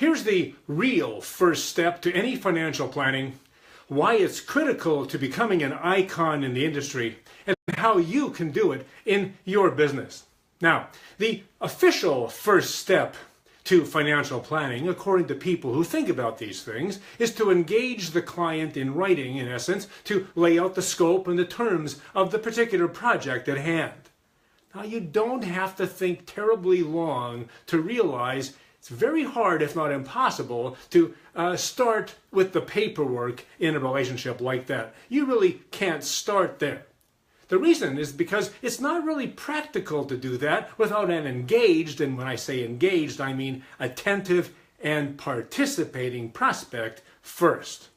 Here's the real first step to any financial planning, why it's critical to becoming an icon in the industry, and how you can do it in your business. Now, the official first step to financial planning, according to people who think about these things, is to engage the client in writing, in essence, to lay out the scope and the terms of the particular project at hand. Now, you don't have to think terribly long to realize it's very hard, if not impossible, to start with the paperwork in a relationship like that. You really can't start there. The reason is because it's not really practical to do that without an engaged, and when I say engaged, I mean attentive and participating prospect first.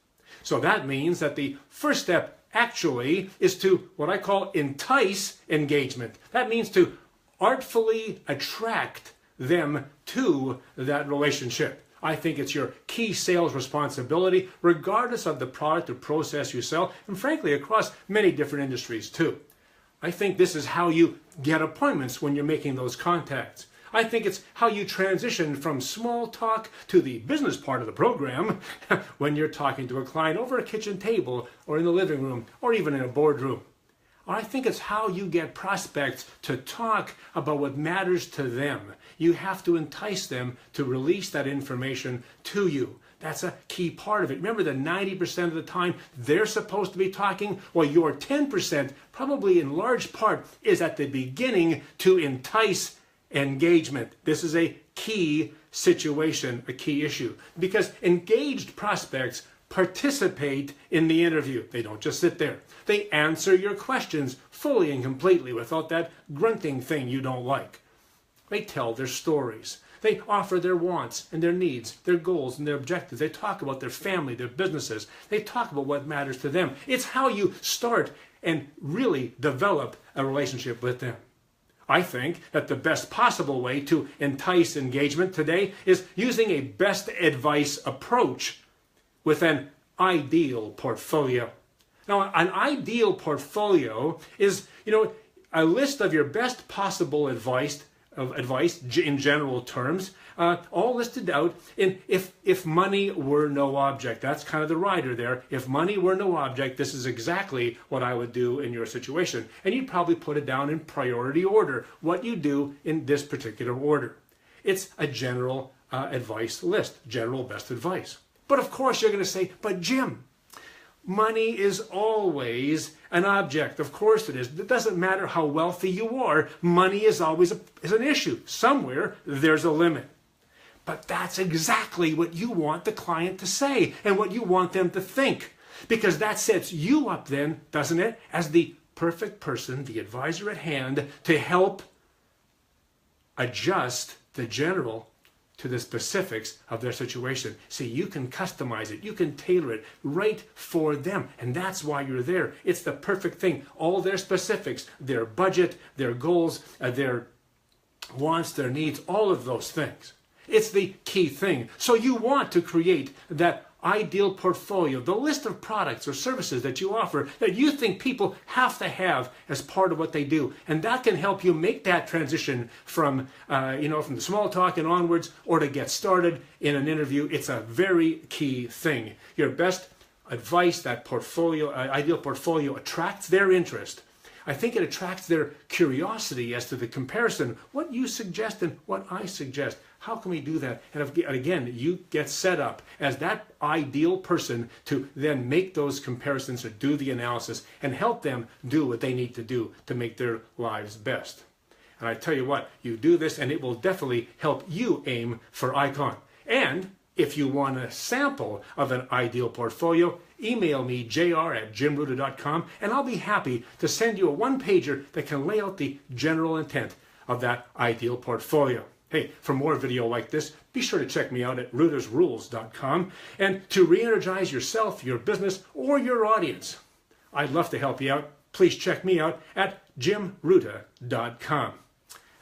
So that means that the first step actually is to what I call entice engagement. That means to artfully attract them to that relationship. I think it's your key sales responsibility, regardless of the product or process you sell, and frankly, across many different industries too. I think this is how you get appointments when you're making those contacts. I think it's how you transition from small talk to the business part of the program when you're talking to a client over a kitchen table or in the living room or even in a boardroom. I think it's how you get prospects to talk about what matters to them. You have to entice them to release that information to you. That's a key part of it. Remember that 90% of the time they're supposed to be talking, while your 10%, probably in large part, is at the beginning to entice engagement. This is a key situation, a key issue, because engaged prospects participate in the interview. They don't just sit there. They answer your questions fully and completely without that grunting thing you don't like. They tell their stories. They offer their wants and their needs, their goals and their objectives. They talk about their family, their businesses. They talk about what matters to them. It's how you start and really develop a relationship with them. I think that the best possible way to entice engagement today is using a best advice approach with an ideal portfolio. Now, an ideal portfolio is, a list of your best possible advice in general terms, all listed out in if money were no object. That's kind of the rider there. If money were no object, this is exactly what I would do in your situation. And you'd probably put it down in priority order, what you do in this particular order. It's a general advice list, general best advice. But of course you're going to say, but Jim, money is always an object. Of course it is. It doesn't matter how wealthy you are. Money is always an issue. Somewhere there's a limit. But that's exactly what you want the client to say and what you want them to think. Because that sets you up then, doesn't it, as the perfect person, the advisor at hand, to help adjust the general to the specifics of their situation. See, you can customize it, you can tailor it right for them, and that's why you're there. It's the perfect thing. All their specifics, their budget, their goals, their wants, their needs, all of those things. It's the key thing. So you want to create that ideal portfolio, the list of products or services that you offer that you think people have to have as part of what they do. And that can help you make that transition from, from the small talk and onwards, or to get started in an interview. It's a very key thing. Your best advice, that portfolio, ideal portfolio, attracts their interest. I think it attracts their curiosity as to the comparison, what you suggest and what I suggest. How can we do that? And again, you get set up as that ideal person to then make those comparisons or do the analysis and help them do what they need to do to make their lives best. And I tell you what, you do this and it will definitely help you aim for icon. And if you want a sample of an ideal portfolio, email me, jr@jimruta.com, and I'll be happy to send you a one-pager that can lay out the general intent of that ideal portfolio. Hey, for more video like this, be sure to check me out at rutasrules.com. And to re-energize yourself, your business, or your audience, I'd love to help you out. Please check me out at jimruta.com.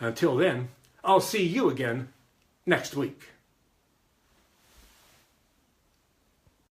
Until then, I'll see you again next week.